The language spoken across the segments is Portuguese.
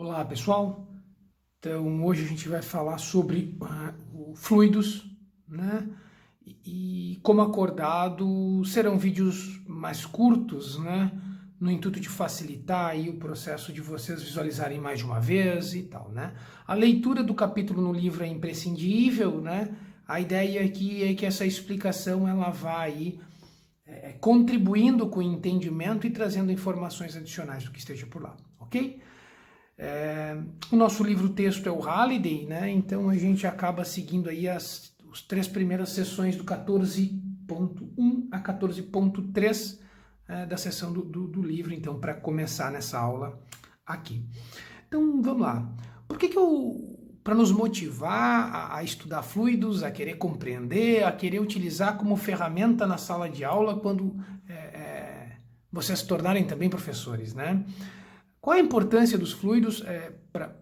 Olá pessoal, então hoje a gente vai falar sobre fluidos, né? E como acordado serão vídeos mais curtos, né? No intuito de facilitar aí o processo de vocês visualizarem mais de uma vez e tal, né? A leitura do capítulo no livro é imprescindível, né? A ideia aqui é que essa explicação ela vai aí contribuindo com o entendimento e trazendo informações adicionais do que esteja por lá, ok? O nosso livro-texto é o Halliday, né? Então a gente acaba seguindo aí as três primeiras sessões do 14.1 a 14.3 da sessão do livro, então, para começar nessa aula aqui. Então vamos lá. Por que para nos motivar a estudar fluidos, a querer compreender, a querer utilizar como ferramenta na sala de aula quando vocês se tornarem também professores, né? Qual a importância dos fluidos para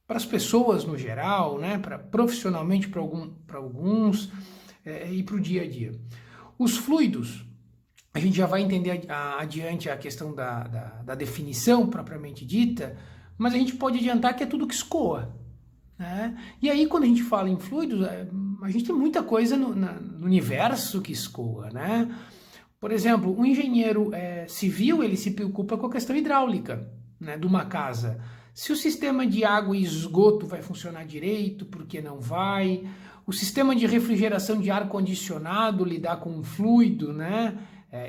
as pessoas no geral, né? Profissionalmente para alguns e para o dia a dia? Os fluidos, a gente já vai entender adiante a questão da definição propriamente dita, mas a gente pode adiantar que é tudo que escoa, né? E aí quando a gente fala em fluidos, a gente tem muita coisa no universo que escoa, né? Por exemplo, um engenheiro civil, ele se preocupa com a questão hidráulica, né, de uma casa. Se o sistema de água e esgoto vai funcionar direito, por que não vai? O sistema de refrigeração de ar-condicionado lidar com um fluido, né?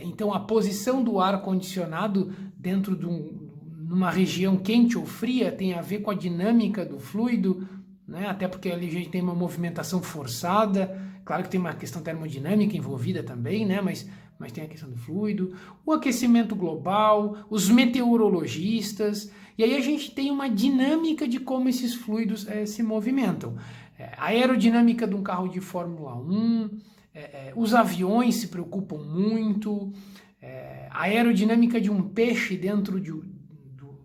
Então a posição do ar-condicionado dentro de numa região quente ou fria tem a ver com a dinâmica do fluido, né? Até porque ali a gente tem uma movimentação forçada. Claro que tem uma questão termodinâmica envolvida também, né? Mas tem a questão do fluido, o aquecimento global, os meteorologistas, e aí a gente tem uma dinâmica de como esses fluidos se movimentam. A aerodinâmica de um carro de Fórmula 1, os aviões se preocupam muito, a aerodinâmica de um peixe dentro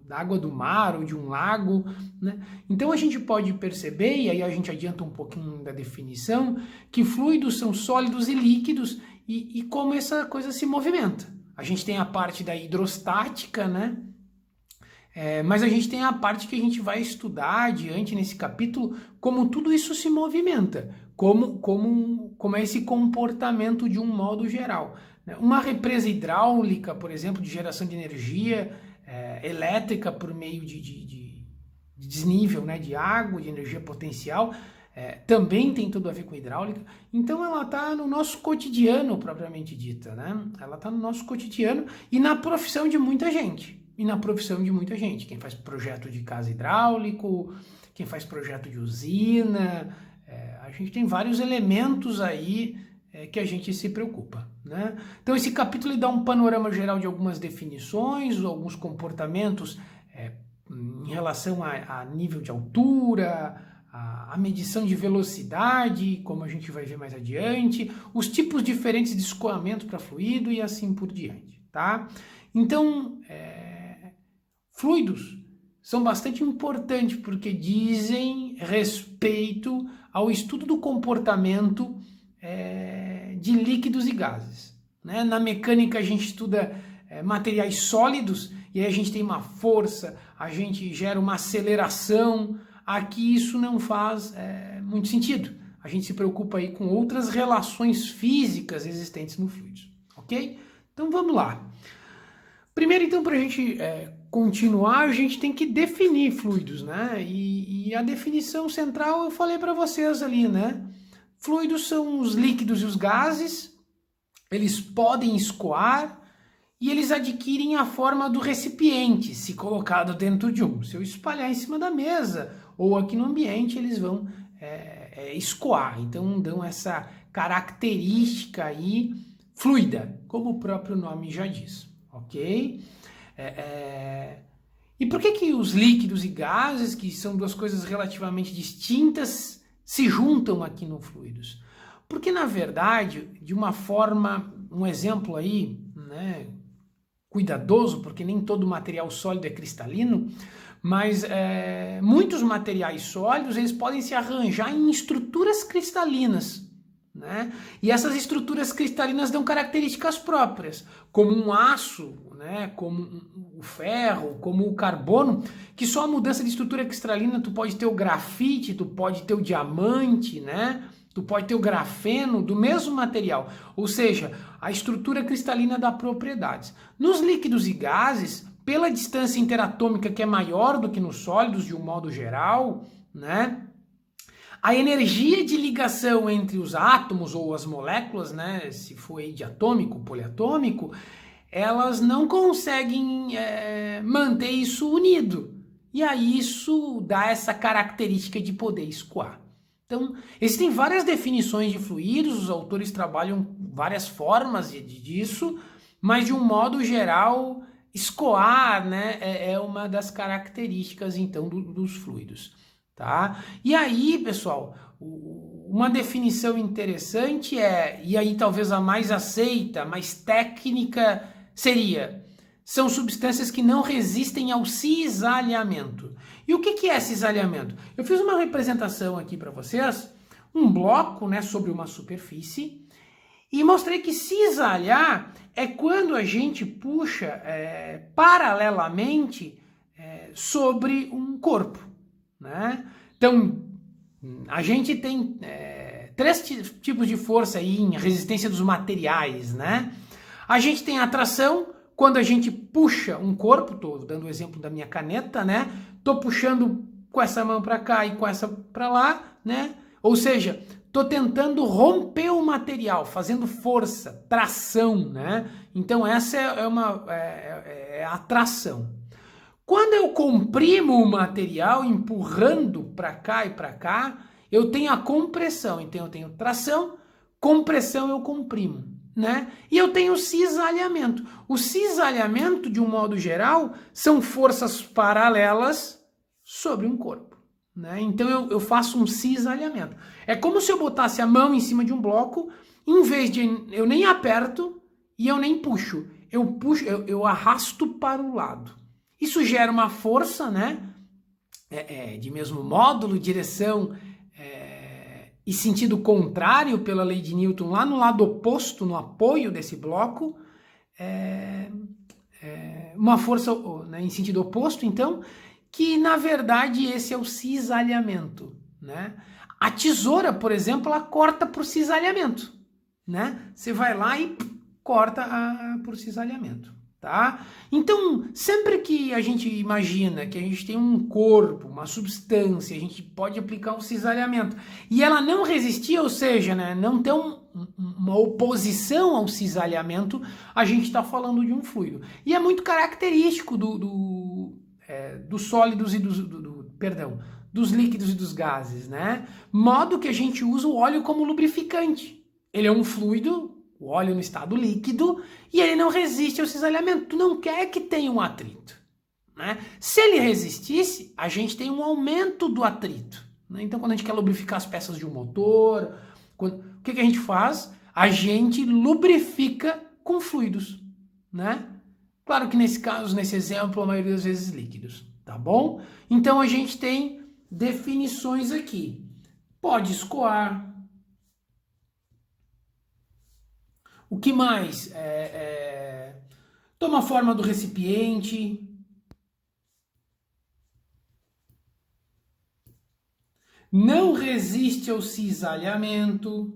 da água do mar ou de um lago, né? Então a gente pode perceber, e aí a gente adianta um pouquinho da definição, que fluidos são sólidos e líquidos e como essa coisa se movimenta. A gente tem a parte da hidrostática, né? Mas a gente tem a parte que a gente vai estudar adiante nesse capítulo, como tudo isso se movimenta, como é esse comportamento de um modo geral. Uma represa hidráulica, por exemplo, de geração de energia elétrica por meio de desnível, né, de água, de energia potencial, também tem tudo a ver com hidráulica. Então ela está no nosso cotidiano, propriamente dita, né? Ela está no nosso cotidiano e na profissão de muita gente. Quem faz projeto de casa hidráulico, quem faz projeto de usina, a gente tem vários elementos aí que a gente se preocupa, né? Então esse capítulo dá um panorama geral de algumas definições, alguns comportamentos em relação a nível de altura, a medição de velocidade, como a gente vai ver mais adiante, os tipos diferentes de escoamento para fluido e assim por diante, tá? Então, fluidos são bastante importantes porque dizem respeito ao estudo do comportamento de líquidos e gases, né? Na mecânica a gente estuda materiais sólidos e aí a gente tem uma força, a gente gera uma aceleração. Aqui isso não faz muito sentido. A gente se preocupa aí com outras relações físicas existentes no fluido, ok? Então vamos lá. Primeiro, então, para a gente continuar, a gente tem que definir fluidos, né? E a definição central eu falei para vocês ali, né? Fluidos são os líquidos e os gases, eles podem escoar e eles adquirem a forma do recipiente, se colocado dentro de um. Se eu espalhar em cima da mesa ou aqui no ambiente, eles vão escoar. Então dão essa característica aí fluida, como o próprio nome já diz, ok? E por que os líquidos e gases, que são duas coisas relativamente distintas, se juntam aqui no fluidos? Porque, na verdade, de uma forma, um exemplo aí, né, cuidadoso, porque nem todo material sólido é cristalino, mas muitos materiais sólidos eles podem se arranjar em estruturas cristalinas, né? E essas estruturas cristalinas dão características próprias, como um aço, né, como o ferro, como o carbono, que só a mudança de estrutura cristalina tu pode ter o grafite, tu pode ter o diamante, né? Tu pode ter o grafeno do mesmo material, ou seja, a estrutura cristalina dá propriedades. Nos líquidos e gases, pela distância interatômica que é maior do que nos sólidos de um modo geral, né? A energia de ligação entre os átomos ou as moléculas, né, se for aí de atômico, poliatômico, elas não conseguem manter isso unido. E aí isso dá essa característica de poder escoar. Então, existem várias definições de fluidos, os autores trabalham várias formas disso, mas de um modo geral, escoar, né, é uma das características então dos fluidos. Tá? E aí, pessoal, uma definição interessante e aí talvez a mais aceita, mais técnica, são substâncias que não resistem ao cisalhamento. E o que é cisalhamento? Eu fiz uma representação aqui para vocês, um bloco, né, sobre uma superfície, e mostrei que cisalhar é quando a gente puxa paralelamente sobre um corpo, né? Então, a gente tem três tipos de força aí em resistência dos materiais, né? A gente tem a atração, quando a gente puxa um corpo, estou dando o exemplo da minha caneta, né? Estou puxando com essa mão para cá e com essa para lá, né? Ou seja, estou tentando romper o material, fazendo força, tração, né? Então essa é a atração. Quando eu comprimo o material, empurrando para cá e para cá, eu tenho a compressão. Então eu tenho tração, compressão eu comprimo, né? E eu tenho o cisalhamento. O cisalhamento, de um modo geral, são forças paralelas sobre um corpo, né? Então eu faço um cisalhamento. É como se eu botasse a mão em cima de um bloco, em vez de eu nem aperto e eu nem puxo. Eu arrasto para o lado. Isso gera uma força, né? De mesmo módulo, direção e sentido contrário pela lei de Newton, lá no lado oposto, no apoio desse bloco, uma força, né, em sentido oposto, então, que na verdade esse é o cisalhamento, né? A tesoura, por exemplo, ela corta por cisalhamento, né? Você vai lá e corta por cisalhamento. Tá? Então, sempre que a gente imagina que a gente tem um corpo, uma substância, a gente pode aplicar um cisalhamento e ela não resistir, ou seja, né, não ter uma oposição ao cisalhamento, a gente está falando de um fluido. E é muito característico dos sólidos e dos líquidos e dos gases, né? Modo que a gente usa o óleo como lubrificante. Ele é um fluido, o óleo no estado líquido, e ele não resiste ao cisalhamento. Tu não quer que tenha um atrito, né? Se ele resistisse, a gente tem um aumento do atrito, né? Então, quando a gente quer lubrificar as peças de um motor, o que a gente faz? A gente lubrifica com fluidos, né? Claro que nesse caso, nesse exemplo, a maioria das vezes líquidos, tá bom? Então, a gente tem definições aqui. Pode escoar. O que mais? Toma a forma do recipiente. Não resiste ao cisalhamento.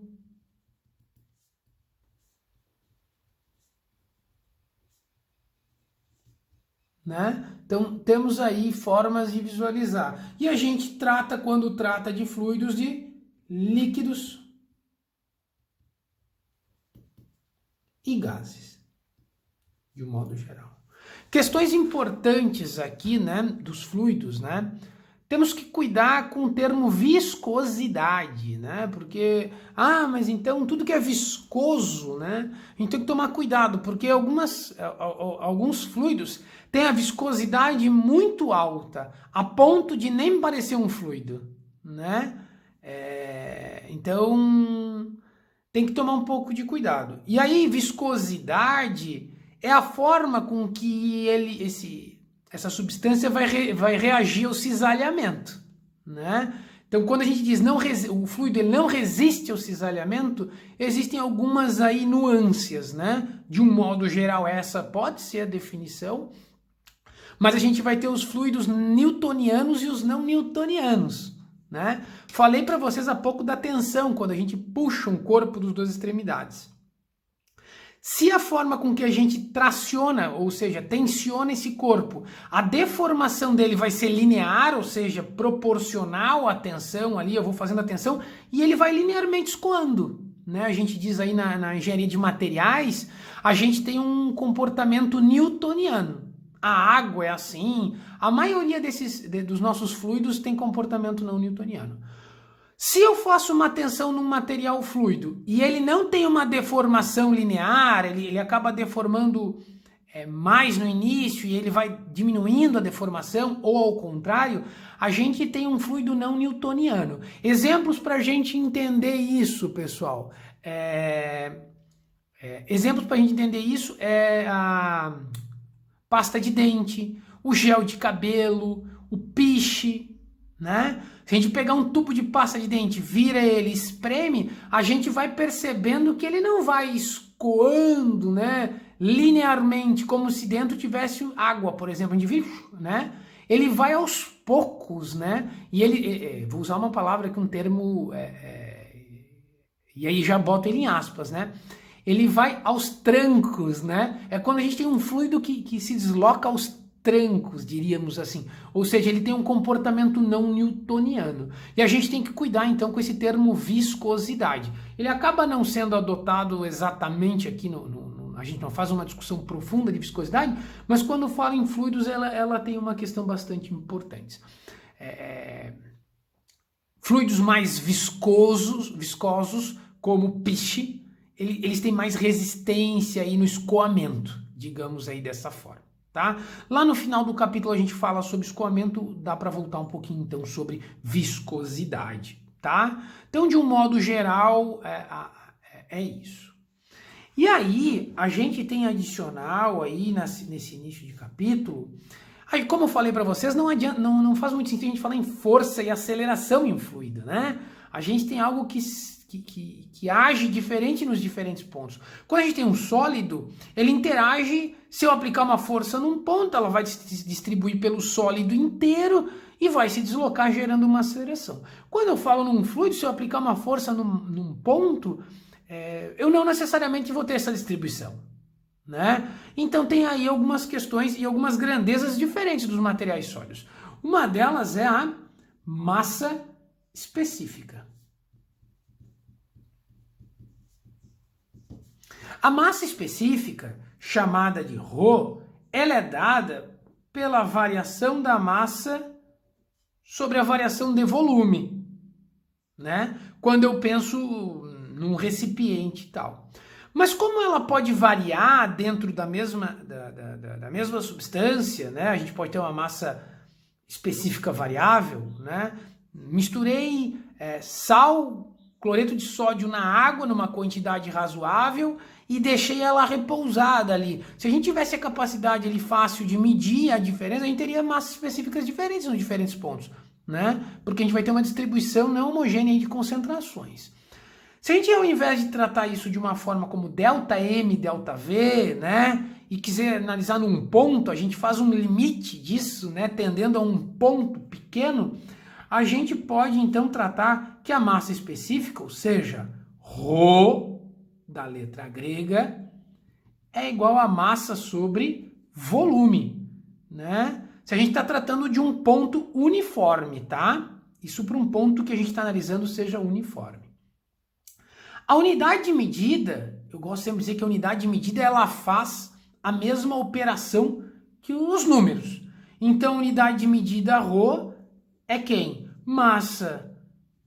Né? Então, temos aí formas de visualizar. E a gente trata, quando trata de fluidos, de líquidos e gases, de um modo geral. Questões importantes aqui, né, dos fluidos, né? Temos que cuidar com o termo viscosidade, né? Porque, mas então tudo que é viscoso, né? A gente tem que tomar cuidado, porque alguns fluidos têm a viscosidade muito alta, a ponto de nem parecer um fluido, né? Então, tem que tomar um pouco de cuidado. E aí, viscosidade é a forma com que essa substância vai reagir ao cisalhamento, né? Então, quando a gente diz o fluido ele não resiste ao cisalhamento, existem algumas aí nuances, né? De um modo geral, essa pode ser a definição, mas a gente vai ter os fluidos newtonianos e os não newtonianos, né? Falei para vocês há pouco da tensão, quando a gente puxa um corpo das duas extremidades. Se a forma com que a gente traciona, ou seja, tensiona esse corpo, a deformação dele vai ser linear, ou seja, proporcional à tensão ali, eu vou fazendo a tensão, e ele vai linearmente escoando, né? A gente diz aí na engenharia de materiais, a gente tem um comportamento newtoniano. A água é assim, a maioria dos nossos fluidos tem comportamento não newtoniano. Se eu faço uma tensão num material fluido e ele não tem uma deformação linear, ele acaba deformando mais no início e ele vai diminuindo a deformação, ou ao contrário, a gente tem um fluido não newtoniano. Exemplos para a gente entender isso, pessoal. Exemplos para a gente entender isso é a pasta de dente, o gel de cabelo, o piche, né? Se a gente pegar um tubo de pasta de dente, vira ele, espreme, a gente vai percebendo que ele não vai escoando, né, linearmente, como se dentro tivesse água, por exemplo, a gente vê, né? Ele vai aos poucos, né? E ele, vou usar uma palavra que um termo, e aí já boto ele em aspas, né? Ele vai aos trancos, né? É quando a gente tem um fluido que se desloca aos trancos, diríamos assim. Ou seja, ele tem um comportamento não newtoniano. E a gente tem que cuidar, então, com esse termo viscosidade. Ele acaba não sendo adotado exatamente aqui a gente não faz uma discussão profunda de viscosidade, mas quando fala em fluidos, ela tem uma questão bastante importante. Fluidos mais viscosos, como o piche, eles têm mais resistência aí no escoamento, digamos aí dessa forma, tá? Lá no final do capítulo a gente fala sobre escoamento, dá para voltar um pouquinho então sobre viscosidade, tá? Então, de um modo geral, é isso. E aí, a gente tem adicional aí nesse início de capítulo. Aí, como eu falei para vocês, não faz muito sentido a gente falar em força e aceleração em um fluido, né? A gente tem algo que age diferente nos diferentes pontos. Quando a gente tem um sólido, ele interage, se eu aplicar uma força num ponto, ela vai se distribuir pelo sólido inteiro e vai se deslocar gerando uma aceleração. Quando eu falo num fluido, se eu aplicar uma força num ponto, eu não necessariamente vou ter essa distribuição, né? Então tem aí algumas questões e algumas grandezas diferentes dos materiais sólidos. Uma delas é a massa específica. A massa específica, chamada de ρ, ela é dada pela variação da massa sobre a variação de volume, né? Quando eu penso num recipiente e tal. Mas como ela pode variar dentro da mesma substância, né? A gente pode ter uma massa específica variável, né? Misturei sal, cloreto de sódio na água numa quantidade razoável e deixei ela repousada ali. Se a gente tivesse a capacidade ali fácil de medir a diferença, a gente teria massas específicas diferentes nos diferentes pontos, né? Porque a gente vai ter uma distribuição não homogênea de concentrações. Se a gente, ao invés de tratar isso de uma forma como ΔM, ΔV, né, e quiser analisar num ponto, a gente faz um limite disso, né, tendendo a um ponto pequeno, a gente pode então tratar que a massa específica, ou seja, ρ, da letra grega, é igual a massa sobre volume, né? Se a gente está tratando de um ponto uniforme, tá? Isso para um ponto que a gente está analisando seja uniforme. A unidade de medida, eu gosto sempre de dizer que a unidade de medida ela faz a mesma operação que os números. Então, a unidade de medida ρ é quem? Massa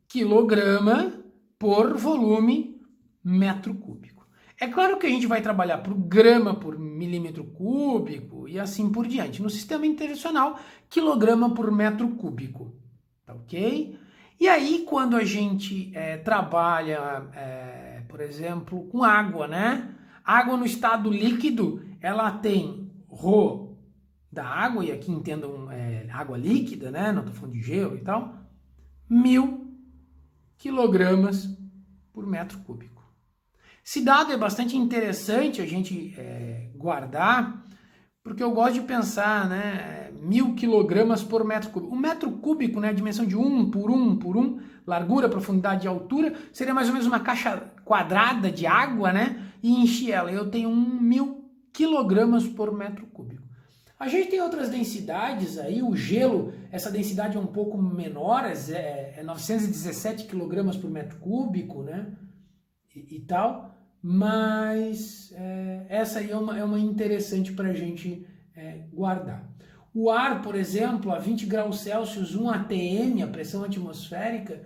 quilograma por volume metro cúbico. É claro que a gente vai trabalhar por grama por milímetro cúbico e assim por diante. No sistema internacional, quilograma por metro cúbico. Tá ok? E aí, quando a gente trabalha, por exemplo, com água, né? Água no estado líquido, ela tem ρ da água, e aqui entendam água líquida, né? Não estou falando de gelo e tal, 1.000 quilogramas por metro cúbico. Esse dado é bastante interessante a gente guardar, porque eu gosto de pensar, né, 1.000 quilogramas por metro cúbico. O metro cúbico, né, a dimensão de 1 por 1 por 1, largura, profundidade e altura, seria mais ou menos uma caixa quadrada de água, né, e enchi ela. Eu tenho 1.000 quilogramas por metro cúbico. A gente tem outras densidades aí, o gelo, essa densidade é um pouco menor, é 917 quilogramas por metro cúbico, né, e tal, mas essa aí é uma interessante para a gente guardar. O ar, por exemplo, a 20 graus Celsius, 1 atm, a pressão atmosférica,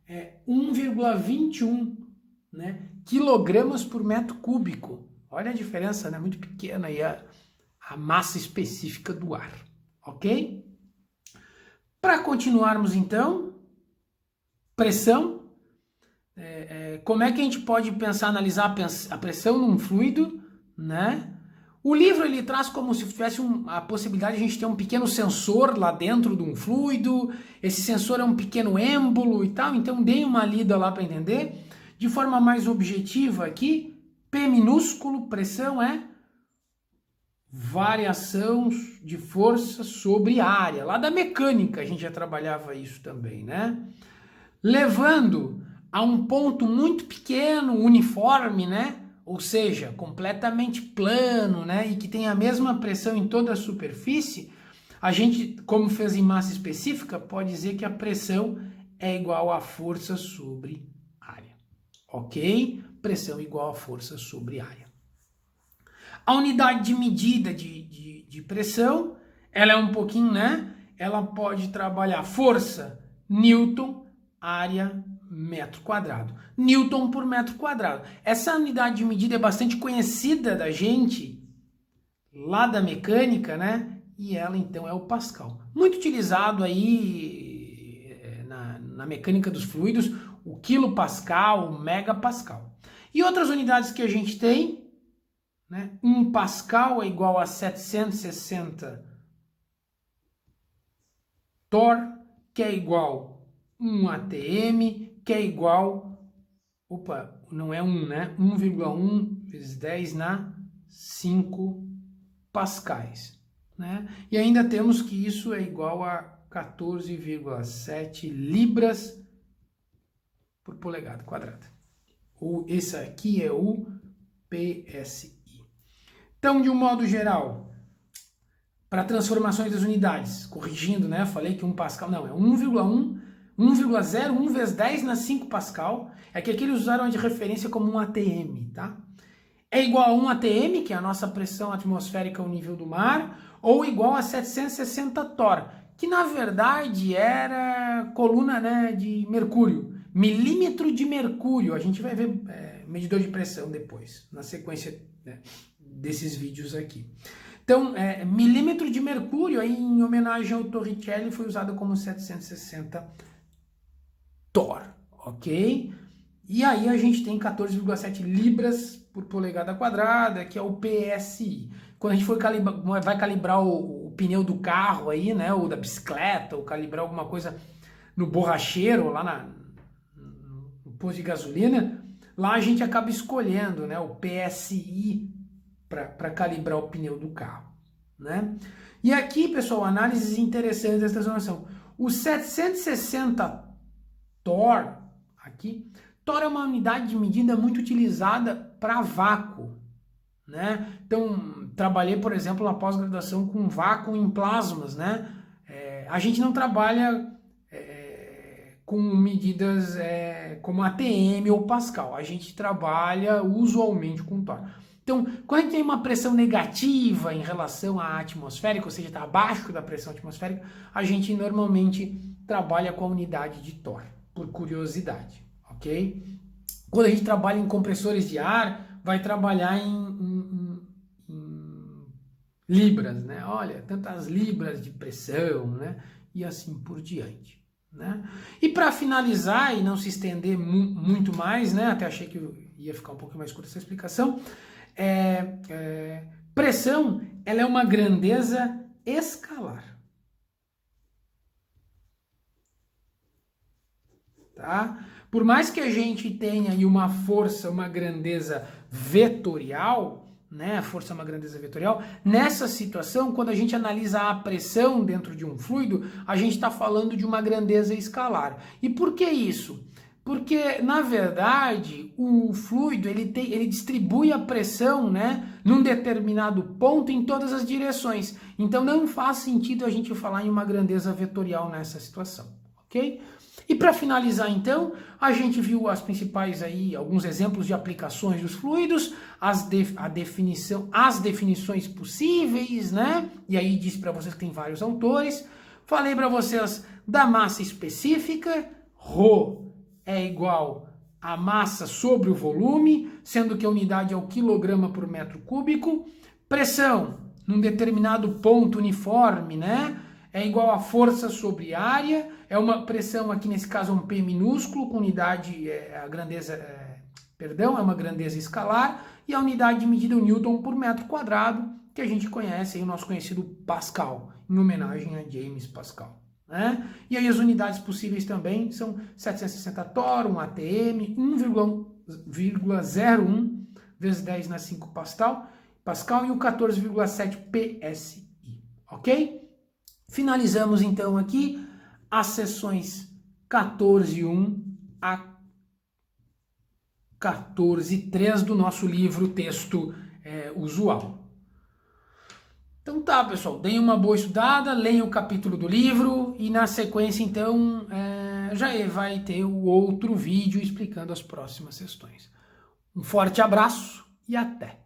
é 1,21, né, quilogramas por metro cúbico. Olha a diferença, né, muito pequena aí a massa específica do ar, ok? Para continuarmos então, pressão. Como é que a gente pode pensar, analisar a pressão num fluido, né? O livro ele traz como se tivesse a possibilidade de a gente ter um pequeno sensor lá dentro de um fluido, esse sensor é um pequeno êmbolo e tal, então dê uma lida lá para entender. De forma mais objetiva aqui, P minúsculo, pressão é variação de força sobre área. Lá da mecânica a gente já trabalhava isso também, né? Levando a um ponto muito pequeno, uniforme, né? Ou seja, completamente plano, né? E que tem a mesma pressão em toda a superfície, a gente, como fez em massa específica, pode dizer que a pressão é igual à força sobre área. Ok? Pressão igual à força sobre área. A unidade de medida de pressão, ela é um pouquinho, né? Ela pode trabalhar força, Newton, área, metro quadrado. Newton por metro quadrado. Essa unidade de medida é bastante conhecida da gente, lá da mecânica, né? E ela, então, é o Pascal. Muito utilizado aí na mecânica dos fluidos, o quilopascal, o megapascal. E outras unidades que a gente tem, né? 1 Pascal é igual a 760 torr, que é igual a 1 atm, que é igual, opa, não é 1, né? 1,1 vezes 10 na 5 pascais, né? E ainda temos que isso é igual a 14,7 libras por polegada quadrada. Esse aqui é o PSI. Então, de um modo geral, para transformações das unidades, corrigindo, né? Falei que 1 Pascal, não, é 1,1, 1,01 vezes 10 na 5 Pascal, é que aqui eles usaram de referência como 1 atm, tá? É igual a 1 atm, que é a nossa pressão atmosférica ao nível do mar, ou igual a 760 torr, que na verdade era coluna, né, de mercúrio, milímetro de mercúrio. A gente vai ver medidor de pressão depois, na sequência, né, desses vídeos aqui. Então, milímetro de mercúrio, aí, em homenagem ao Torricelli, foi usado como 760 torr, ok? E aí a gente tem 14,7 libras por polegada quadrada, que é o PSI. Quando a gente vai calibrar o pneu do carro aí, né, ou da bicicleta, ou calibrar alguma coisa no borracheiro, lá no posto de gasolina, lá a gente acaba escolhendo, né, o PSI para calibrar o pneu do carro, né? E aqui, pessoal, análises interessantes dessa transformação. O 760 torr, aqui, torr é uma unidade de medida muito utilizada para vácuo, né? Então, trabalhei, por exemplo, na pós-graduação com vácuo em plasmas, né? A gente não trabalha com medidas como ATM ou Pascal, a gente trabalha usualmente com torr. Então, quando a gente tem uma pressão negativa em relação à atmosférica, ou seja, está abaixo da pressão atmosférica, a gente normalmente trabalha com a unidade de torr, por curiosidade, ok? Quando a gente trabalha em compressores de ar, vai trabalhar em libras, né? Olha, tantas libras de pressão, né? E assim por diante, né? E para finalizar e não se estender muito mais, né? Até achei que ia ficar um pouco mais curta essa explicação. Pressão, ela é uma grandeza escalar. tá? Por mais que a gente tenha aí uma força, uma grandeza vetorial, né? A força é uma grandeza vetorial. Nessa situação, quando a gente analisa a pressão dentro de um fluido, a gente está falando de uma grandeza escalar. E por que isso? Porque, na verdade, o fluido ele distribui a pressão, né, num determinado ponto em todas as direções. Então não faz sentido a gente falar em uma grandeza vetorial nessa situação, ok? E para finalizar, então, a gente viu as principais aí, alguns exemplos de aplicações dos fluidos, as definições possíveis, né? E aí disse para vocês que tem vários autores. Falei para vocês da massa específica, ρ é igual a massa sobre o volume, sendo que a unidade é o quilograma por metro cúbico. Pressão, num determinado ponto uniforme, né? É igual a força sobre área, é uma pressão aqui nesse caso um P minúsculo, com unidade, é uma grandeza escalar, e a unidade medida é o Newton por metro quadrado, que a gente conhece aí, o nosso conhecido Pascal, em homenagem a James Pascal. Né? E aí as unidades possíveis também são 760 torr, 1 atm, 1,01 vezes 10 na 5 Pascal e o 14,7 psi, ok? Finalizamos então aqui as sessões 14.1 a 14.3 do nosso livro texto usual. Então tá, pessoal, deem uma boa estudada, leiam o capítulo do livro e na sequência então já vai ter o outro vídeo explicando as próximas questões. Um forte abraço e até!